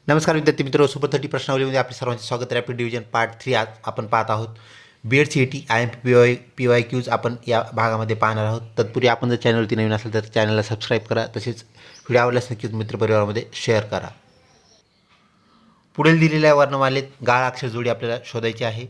नमस्कार विद्यार्थी मित्र, सुपर 30 प्रश्नावलीमध्ये आपले सर्वांचे स्वागत. रॅपिड डिव्हिजन पार्ट 3 आज आपण पाहत आहोत. BEd CET IMP PY Qs आपण या भागामध्ये पाहणार आहोत. तत्पूर्वी आपण जर चॅनलवरती नवीन असेल तर चॅनलला सबस्क्राईब करा, तसेच व्हिडिओ आवडल्यास नक्कीच मित्रपरिवारामध्ये शेअर करा. पुढील दिलेल्या वर्णमालेत गाळ अक्षर जोडी आपल्याला शोधायची आहे.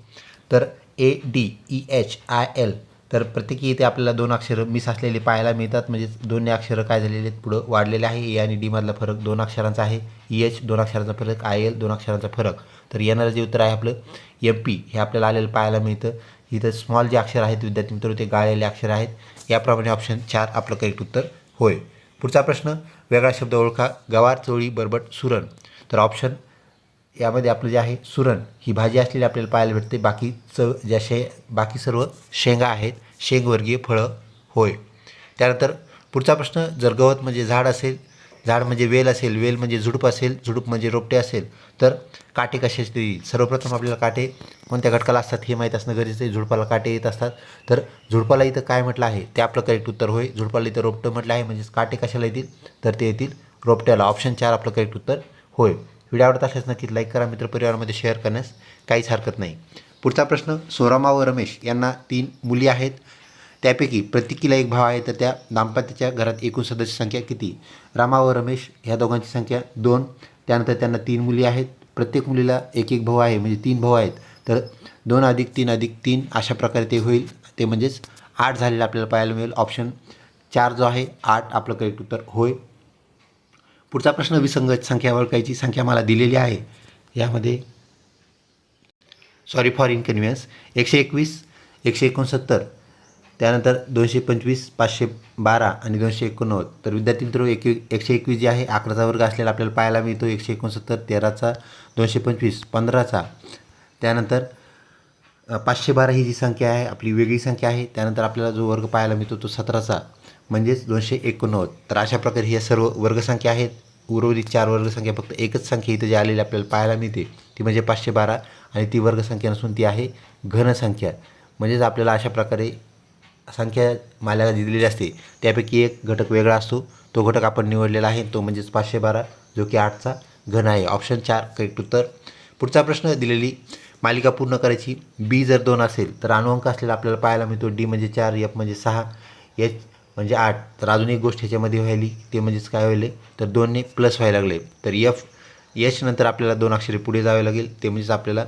तर ADEHIL, तर प्रत्येकी इथे आपल्याला दोन अक्षरं मिस असलेले पाहायला मिळतात. म्हणजेच दोन्ही अक्षरं काय झालेले आहेत, पुढं वाढलेले आहे. ए आणि डी मधला फरक दोन अक्षरांचा आहे. EH दोन अक्षरांचा फरक, IL दोन अक्षरांचा फरक. तर येणारं जे उत्तर आहे आपलं MP हे आपल्याला आलेलं पाहायला मिळतं. इथं स्मॉल जे अक्षर आहेत विद्यार्थी मित्र ते गाळलेले अक्षर आहेत. याप्रमाणे ऑप्शन 4 आपलं करेक्ट उत्तर होय. पुढचा प्रश्न, वेगळा शब्द ओळखा. गवार, चवळी, बरबट, सुरण. तर ऑप्शन यामध्ये आपलं जे आहे सुरण ही भाजी असलेली आपल्याला पाहायला भेटते. बाकी सर्व शेंगा आहेत, शेंगवर्गीय फळं होय. त्यानंतर पुढचा प्रश्न, जर गवत म्हणजे झाड असेल, झाड म्हणजे वेल असेल, वेल म्हणजे झुडूप असेल, झुडूप म्हणजे रोपटे असेल, तर काटे कशाचे येईल? सर्वप्रथम आपल्याला काटे कोणत्या घटकाला असतात हे माहीत असणं गरजेचं आहे. झुडपाला काटे येत असतात. तर झुडपाला इथं काय म्हटलं आहे ते आपलं करेक्ट उत्तर होय. झुडपाला इथं रोपटं म्हटलं आहे, म्हणजेच काटे कशाला येतील तर ते येतील रोपट्याला. ऑप्शन 4 आपलं करेक्ट उत्तर होय. व्हिडिओ आवडत असल्यास नक्कीच लाईक करा, मित्रपरिवारामध्ये शेअर करण्यास काहीच हरकत नाही. पुढचा प्रश्न, सोरामा व रमेश यांना 3 मुली आहेत. त्यापैकी प्रत्येकीला एक भाव आहे, तर त्या दाम्पत्याच्या घरात एकूण सदस्य संख्या किती? रामा व रमेश ह्या दोघांची संख्या 2. त्यानंतर त्यांना 3 मुली आहेत. प्रत्येक मुलीला एक एक भाऊ आहे, म्हणजे 3 भाऊ आहेत. तर 2 अधिक 3 अधिक 3 अशा प्रकारे ते होईल. ते म्हणजेच 8 झालेलं आपल्याला पाहायला मिळेल. ऑप्शन 4 जो आहे 8 आपलं करेक्ट उत्तर होय. पुढचा प्रश्न, विसंगत संख्या ओळखायची. संख्या मला दिलेली आहे यामध्ये, सॉरी फॉर इनकन्व्हिनियन्स, 121, 169, त्यानंतर 225, 512 आणि 289. तर विद्यार्थी मित्र 121 जे आहे 11चा वर्ग असलेला आपल्याला पाहायला मिळतो. 169 13चा, 225 15चा, त्यानंतर 512 ही जी संख्या आहे आपली वेगळी संख्या आहे. त्यानंतर आपल्याला जो वर्ग पाहायला मिळतो तो 17चा, म्हणजेच 289. तर अशा प्रकारे ह्या सर्व वर्गसंख्या आहेत. उर्वरित 4 वर्गसंख्या फक्त एकच संख्या इथं जी आलेली आपल्याला पाहायला मिळते ती म्हणजे 512, आणि ती वर्गसंख्या नसून ती आहे घनसंख्या. म्हणजेच आपल्याला अशा प्रकारे संख्या माल्याला दिलेली असते, त्यापैकी एक घटक वेगळा असतो. तो घटक आपण निवडलेला आहे, तो म्हणजेच 512, जो की 8चा घन आहे. ऑप्शन 4 करेक्ट उत्तर. पुढचा प्रश्न, दिलेली मालिका पूर्ण करायची. बी जर 2 असेल तर अनुअंक असलेला आपल्याला पाहायला मिळतो. डी म्हणजे 4, एफ म्हणजे 6, एच म्हणजे 8. तर अजून एक गोष्ट ह्याच्यामध्ये व्हायली, ते म्हणजेच काय व्हायले तर 2ने प्लस व्हायला लागले. तर एच नंतर आपल्याला 2 अक्षरे पुढे जावे लागेल, ते म्हणजेच आपल्याला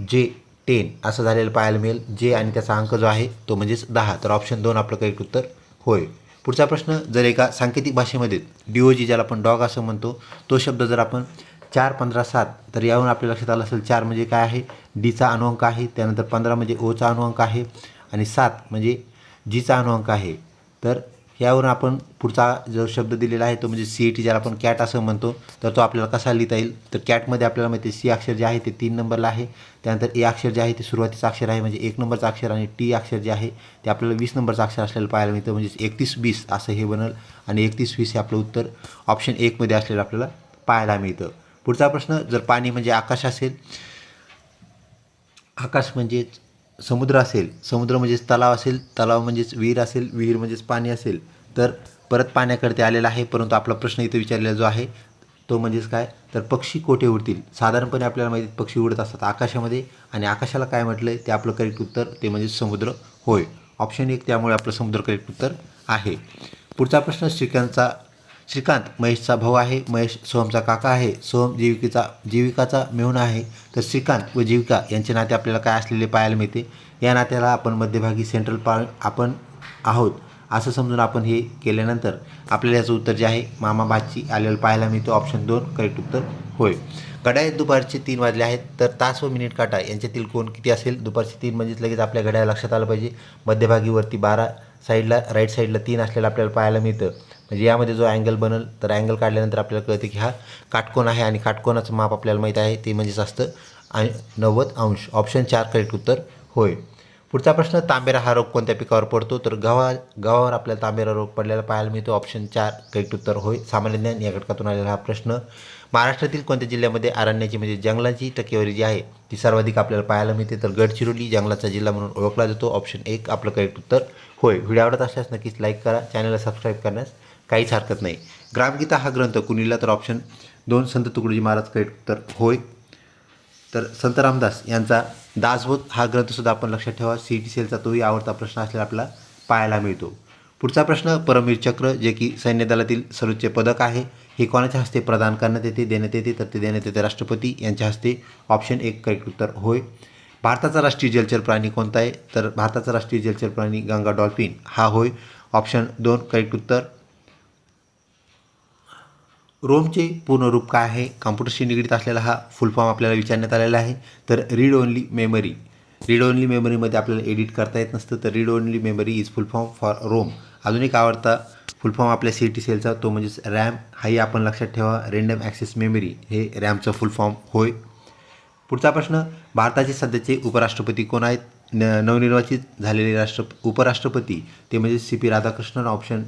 J10 असं झालेलं पाहायला मिळेल. जे आणि त्याचा अंक जो आहे तो म्हणजेच 10. तर ऑप्शन 2 आपलं करेक्ट उत्तर होय. पुढचा प्रश्न, जर एका सांकेतिक भाषेमध्ये DOG ज्याला आपण डॉग असं म्हणतो, तो शब्द जर आपण 4, 15, 7, तर यावरून आपल्या लक्षात आलं असेल 4 म्हणजे काय आहे, डीचा अनुअंक आहे. त्यानंतर 15 म्हणजे ओचा अनुअंक आहे, आणि 7 म्हणजे जीचा अनुअंक आहे. तर यावरून आपण पुढचा जो शब्द दिलेला आहे तो म्हणजे CAT, ज्याला आपण कॅट असं म्हणतो, तर तो आपल्याला कसा लिहिता येईल. तर कॅटमध्ये आपल्याला माहिती आहे C अक्षर जे आहे ते 3 नंबरला आहे. त्यानंतर A अक्षर जे आहे ते सुरुवातीचं अक्षर आहे, म्हणजे 1 नंबरचं अक्षर, आणि T अक्षर जे आहे ते आपल्याला 20 नंबरचं अक्षर असलेलं पाहायला मिळतं. म्हणजे 31-20 असं हे बनल, आणि 31-20 हे आपलं उत्तर ऑप्शन 1 मध्ये असलेलं आपल्याला पाहायला मिळतं. पुढचा प्रश्न, जर पाणी म्हणजे आकाश असेल, आकाश म्हणजेच समुद्र असेल, समुद्र म्हणजेच तलाव असेल, तलाव म्हणजेच विहीर असेल, विहीर म्हणजेच पाणी असेल, तर परत पाण्याकडे ते आलेला आहे. परंतु आपला प्रश्न इथं विचारलेला जो आहे तो म्हणजेच काय, तर पक्षी कोठे उडतील. साधारणपणे आपल्याला माहिती पक्षी उडत असतात आकाशामध्ये, आणि आकाशाला काय म्हटलं आहे ते आपलं करेक्ट उत्तर ते म्हणजे समुद्र होय. ऑप्शन 1 त्यामुळे आपलं समुद्र करेक्ट उत्तर आहे. पुढचा प्रश्न, श्रीकांत महेशचा भाऊ आहे, महेश सोहमचा काका आहे, सोहम जीविकाचा मेहुणा आहे. तर श्रीकांत व जीविका यांचे नाते आपल्याला काय असलेले पाहायला मिळते. या नात्याला आपण मध्यभागी सेंट्रल आपण आहोत असं समजून आपण हे केल्यानंतर आपल्याला याचं उत्तर जे आहे मामा भाची आलेलं पाहायला मिळतो. ऑप्शन 2 करेक्ट उत्तर होय. घड्याळ दुपारचे 3 वाजले आहेत, तर तास व मिनिट काटा यांच्यातील कोण किती असेल. दुपारचे 3 म्हणजेच लगेच आपल्या घड्याळ लक्षात आलं पाहिजे. मध्यभागी वरती 12, साईडला राईट साईडला 3 असलेलं आपल्याला पाहायला मिळतं. म्हणजे यामध्ये जो अँगल बनल, तर अँगल काढल्यानंतर आपल्याला कळते की हा काटकोन आहे, आणि काटकोनाचं माप आपल्याला माहीत आहे ते म्हणजेच असतं 90 अंश. ऑप्शन 4 करेक्ट उत्तर होय. पुढचा प्रश्न, तांबेरा हा रोग कोणत्या पिकावर पडतो. तर गव्हावर आपल्याला तांबेरा रोग पडलेला पाहायला मिळतो. ऑप्शन 4 करेक्ट उत्तर होय. सामान्य ज्ञान या घटकातून आलेला हा प्रश्न. महाराष्ट्रातील कोणत्या जिल्ह्यामध्ये अरण्याची म्हणजे जंगलाची टक्केवारी जी आहे ती सर्वाधिक आपल्याला पाहायला मिळते. तर गडचिरोली जंगलाचा जिल्हा म्हणून ओळखला जातो. ऑप्शन 1 आपलं करेक्ट उत्तर होय. व्हिडिओ आवडत असल्यास नक्कीच लाईक करा, चॅनलला सबस्क्राईब करण्यास काहीच हरकत नाही. ग्रामगीता हा ग्रंथ कुणीला, तर ऑप्शन 2 संत तुकडोजी महाराज करेक्ट उत्तर होय. तर संत रामदास यांचा दासबोध हा ग्रंथसुद्धा आपण लक्षात ठेवा. CET सेलचा तोही आवडता प्रश्न असलेला आपल्याला पाहायला मिळतो. पुढचा प्रश्न परमवीर चक्र जे की सैन्य दलातील सर्वोच्च पदक आहे हे कोणाच्या हस्ते प्रदान करण्यात येते देण्यात येते तर ते देण्यात येते राष्ट्रपती यांच्या हस्ते. ऑप्शन 1 करेक्ट उत्तर होय. भारताचा राष्ट्रीय जलचर प्राणी कोणता आहे तर भारताचा राष्ट्रीय जलचर प्राणी गंगा डॉल्फिन हा होय. ऑप्शन 2 करेक्ट उत्तर. रोमचे पूर्ण रूप काय आहे कॉम्प्युटरशी निगडीत असलेला हा फुल फॉर्म आपल्याला विचारण्यात आलेला आहे. तर read only memory. Read only मेमरीमध्ये आपल्याला एडिट करता येत नसतं तर read only memory is full form for ROM. अजून एक आवडता फुल फॉर्म आपल्या CET सेलचा तो म्हणजेच रॅम हाही आपण लक्षात ठेवा. रँडम ॲक्सेस मेमरी हे रॅमचं फुल फॉर्म होय. पुढचा प्रश्न भारताचे सध्याचे उपराष्ट्रपती कोण आहेत नवनिर्वाचित झालेले उपराष्ट्रपती ते म्हणजे CP राधाकृष्णन. ऑप्शन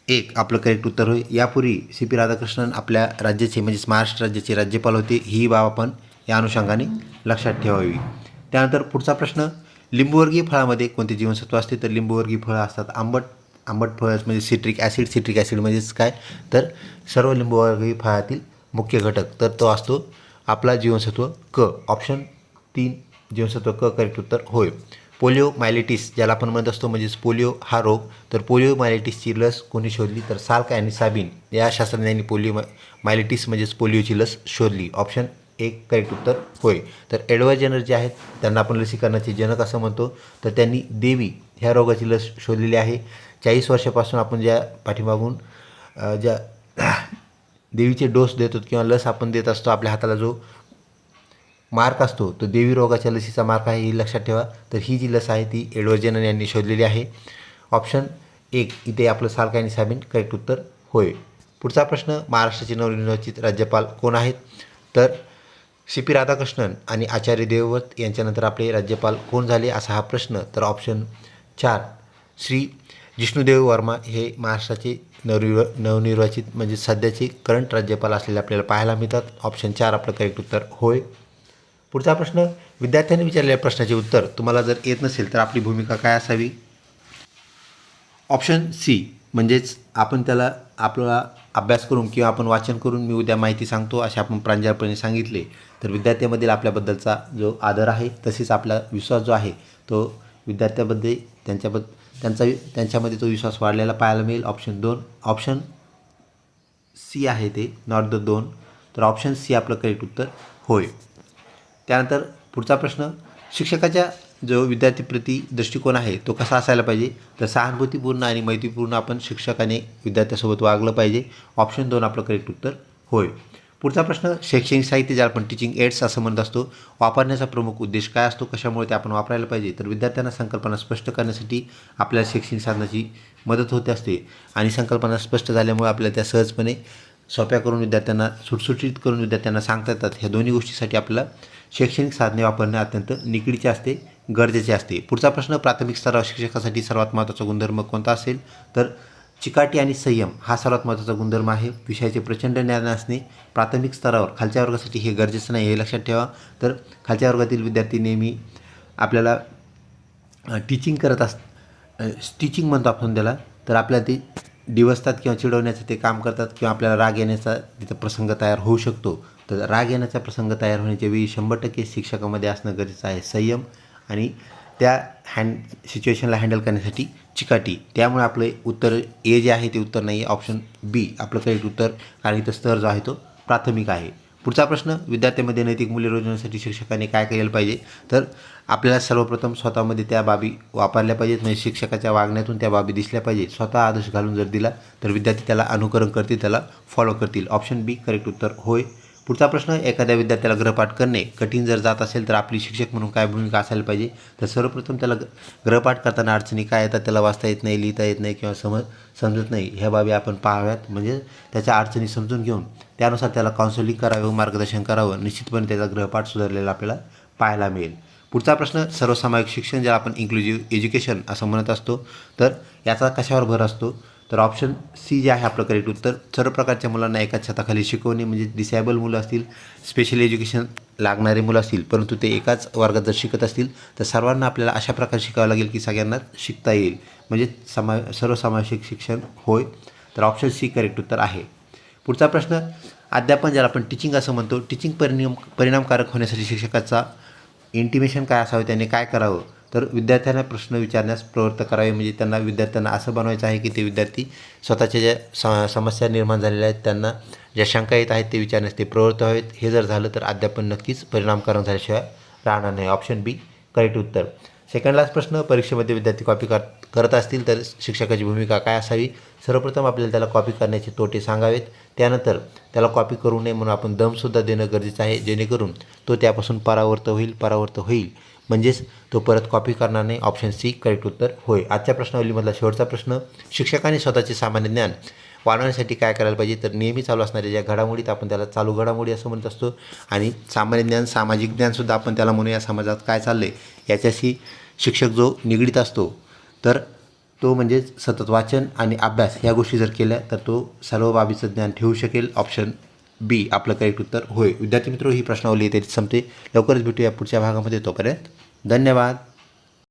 1 आपलं करेक्ट उत्तर होय. यापूर्वी CP राधाकृष्णन आपल्या राज्याचे म्हणजेच महाराष्ट्र राज्याचे राज्यपाल होते ही बाब आपण या अनुषंगाने लक्षात ठेवावी. त्यानंतर पुढचा प्रश्न लिंबूवर्गीय फळामध्ये कोणते जीवनसत्व असते तर लिंबूवर्गीय फळं असतात आंबट फळं म्हणजे सिट्रिक ॲसिड म्हणजेच काय तर सर्व लिंबूवर्गीय फळातील मुख्य घटक तर तो असतो आपला जीवनसत्व क. ऑप्शन 3 जीवनसत्व क करेक्ट उत्तर होय. पोलिओ मायलिटिस ज्याला आपण म्हणत असतो म्हणजेच पोलिओ हा रोग तर पोलिओ मायलिटिसची लस कोणी शोधली तर साल्क आणि साबिन या शास्त्रज्ञांनी पोलिओ मायलिटिस म्हणजेच पोलिओची लस शोधली. ऑप्शन 1 करेक्ट उत्तर होय. तर एडवर्ड जेनर जे आहेत त्यांना आपण लसीकरणाचे जनक असं म्हणतो तर त्यांनी देवी ह्या रोगाची लस शोधलेली आहे. 40 वर्षापासून आपण ज्या पाठीमागून ज्या देवीचे डोस देतो किंवा लस आपण देत असतो आपल्या हाताला जो मार्क असतो तो देवी रोगाच्या लसीचा मार्क आहे ही लक्षात ठेवा. तर ही जी लस आहे ती एडवर्ड जेनर यांनी शोधलेली आहे. ऑप्शन 1 इथे आपलं साल्क आणि साबिन करेक्ट उत्तर होय. पुढचा प्रश्न महाराष्ट्राचे नवनिर्वाचित राज्यपाल कोण आहेत तर CP राधाकृष्णन आणि आचार्य देवव्रत यांच्यानंतर आपले राज्यपाल कोण झाले असा हा प्रश्न तर ऑप्शन 4 श्री जिष्णुदेव वर्मा हे महाराष्ट्राचे नवनिर्वाचित म्हणजे सध्याचे करंट राज्यपाल असलेले आपल्याला पाहायला मिळतात. ऑप्शन 4 आपलं करेक्ट उत्तर होय. पुढचा प्रश्न विद्यार्थ्यांनी विचारलेल्या प्रश्नाचे उत्तर तुम्हाला जर येत नसेल तर आपली भूमिका काय असावी. ऑप्शन C म्हणजेच आपण त्याला आपला अभ्यास करून किंवा आपण वाचन करून मी उद्या माहिती सांगतो असे आपण प्रांजळपणे सांगितले तर विद्यार्थ्यांमधील आपल्याबद्दलचा जो आदर आहे तसेच आपला विश्वास जो आहे तो विद्यार्थ्यामध्ये त्यांच्यामध्ये तो विश्वास वाढलेला पाहायला मिळेल. ऑप्शन 2 ऑप्शन C आहे ते नॉट द 2 तर ऑप्शन C आपलं करेक्ट उत्तर होय. त्यानंतर पुढचा प्रश्न शिक्षकाच्या जो विद्यार्थीप्रती दृष्टिकोन आहे तो कसा असायला पाहिजे तर सहानुभूतीपूर्ण आणि मैत्रीपूर्ण आपण शिक्षकाने विद्यार्थ्यासोबत वागलं पाहिजे. ऑप्शन 2 आपलं करेक्ट उत्तर होय. पुढचा प्रश्न शैक्षणिक साहित्य ज्याला आपण टीचिंग एड्स असं म्हणत असतो वापरण्याचा प्रमुख उद्देश काय असतो कशामुळे ते आपण वापरायला पाहिजे तर विद्यार्थ्यांना संकल्पना स्पष्ट करण्यासाठी आपल्याला शैक्षणिक साधनाची मदत होते असते आणि संकल्पना स्पष्ट झाल्यामुळे आपल्याला त्या सहजपणे सोप्या करून विद्यार्थ्यांना सुटसुटीत करून विद्यार्थ्यांना सांगता येतात. ह्या दोन्ही गोष्टीसाठी आपल्याला शैक्षणिक साधने वापरणे अत्यंत निकडीचे असते गरजेचे असते. पुढचा प्रश्न प्राथमिक स्तरावर शिक्षकासाठी सर्वात महत्त्वाचा गुणधर्म कोणता असेल तर चिकाटी आणि संयम हा सर्वात महत्त्वाचा गुणधर्म आहे. विषयाचे प्रचंड ज्ञान असणे प्राथमिक स्तरावर खालच्या वर्गासाठी हे गरजेचं नाही हे लक्षात ठेवा. तर खालच्या वर्गातील विद्यार्थी नेहमी आपल्याला टीचिंग म्हणतो आपण त्याला तर आपल्याला ते डिवसतात किंवा चिडवण्याचं ते काम करतात किंवा आपल्याला राग येण्याचा तिथं प्रसंग तयार होऊ शकतो. तर राग येण्याचा प्रसंग तयार होण्याच्या वेळी 100% शिक्षकामध्ये असणं गरजेचं आहे संयम आणि त्या सिच्युएशनला हँडल करण्यासाठी चिकाटी. त्यामुळे आपलं उत्तर ए जे आहे ते उत्तर नाही आहे. ऑप्शन B आपलं करेक्ट उत्तर कारण इथं स्तर जो आहे तो प्राथमिक आहे. पुढचा प्रश्न विद्यार्थ्यांमध्ये नैतिक मूल्य रुजवण्यासाठी शिक्षकाने काय केलं पाहिजे तर आपल्याला सर्वप्रथम स्वतःमध्ये त्या बाबी वापरल्या पाहिजेत म्हणजे शिक्षकाच्या वागण्यातून त्या बाबी दिसल्या पाहिजे. स्वतः आदर्श घालून जर दिला तर विद्यार्थी त्याला अनुकरण करतील त्याला फॉलो करतील. ऑप्शन B करेक्ट उत्तर होय. पुढचा प्रश्न एखाद्या विद्यार्थ्याला गृहपाठ करणे कठीण जर जात असेल तर आपली शिक्षक म्हणून काय भूमिका असायला पाहिजे तर सर्वप्रथम त्याला गृहपाठ करताना अडचणी काय येतात त्याला वाचता येत नाही लिहिता येत नाही किंवा समजत नाही ह्या बाबी आपण पाहाव्यात म्हणजे त्याच्या अडचणी समजून घेऊन त्यानुसार त्याला काउन्सिलिंग करावं मार्गदर्शन करावं निश्चितपणे त्याचा गृहपाठ सुधारलेला आपल्याला पाहायला मिळेल. पुढचा प्रश्न सर्वसामायिक शिक्षण ज्याला आपण इन्क्लुझिव्ह एज्युकेशन असं म्हणत असतो तर याचा कशावर भर असतो तर ऑप्शन C जे आहे आपलं करेक्ट उत्तर सर्व प्रकारच्या मुलांना एकाच छताखाली शिकवणे म्हणजे डिसेबल मुलं असतील स्पेशल एज्युकेशन लागणारे मुलं असतील परंतु ते एकाच वर्गात जर शिकत असतील तर सर्वांना आपल्याला अशा प्रकारे शिकावं लागेल की सगळ्यांना शिकता येईल म्हणजे सर्वसमावेशक शिक्षण होय. तर ऑप्शन C करेक्ट उत्तर आहे. पुढचा प्रश्न अध्यापन ज्याला आपण टीचिंग असं म्हणतो, टीचिंग परिणामकारक होण्यासाठी शिक्षकाचा इंटिमेशन काय असावे, त्याने काय करावं, तर विद्यार्थ्यांना प्रश्न विचारण्यास प्रवृत्त करावे. म्हणजे त्यांना विद्यार्थ्यांना असं बनवायचं आहे की ते विद्यार्थी स्वतःच्या ज्या समस्या निर्माण झालेल्या आहेत, त्यांना ज्या शंका येत आहेत ते विचारण्यास ते प्रवृत्त व्हावेत. हे जर झालं तर अध्यापन नक्कीच परिणामकारक झाल्याशिवाय राहणार नाही. ऑप्शन बी करेक्ट उत्तर. सेकंड लास्ट प्रश्न, परीक्षेमध्ये विद्यार्थी कॉपी करत असतील तर शिक्षकाची भूमिका काय असावी. सर्वप्रथम आपल्याला त्याला कॉपी करण्याचे तोटे सांगावेत. त्यानंतर त्याला कॉपी करू नये म्हणून आपण दमसुद्धा देणं गरजेचं आहे, जेणेकरून तो त्यापासून परावृत्त होईल म्हणजेच तो परत कॉपी करणार नाही. ऑप्शन सी करेक्ट उत्तर होय. आजच्या प्रश्नावलीमधला शेवटचा प्रश्न, शिक्षकांनी स्वतःचे सामान्य ज्ञान वाढवण्यासाठी काय करायला पाहिजे. तर नेहमी चालू असणाऱ्या ज्या घडामोडीत आपण त्याला चालू घडामोडी असं म्हणत असतो, आणि सामान्य ज्ञान, सामाजिक ज्ञानसुद्धा आपण त्याला म्हणूया. समाजात काय चाललं आहे याच्याशी शिक्षक जो निगडीत असतो, तर तो म्हणजेच सतत वाचन आणि अभ्यास ह्या गोष्टी जर केल्या तर तो सर्व बाबीचं ज्ञान ठेवू शकेल. ऑप्शन बी आपलं करेक्ट उत्तर होय. विद्यार्थी मित्र, ही प्रश्नावली इथे संपते. लवकरच भेटूया पुढच्या भागामध्ये. तोपर्यंत धन्यवाद.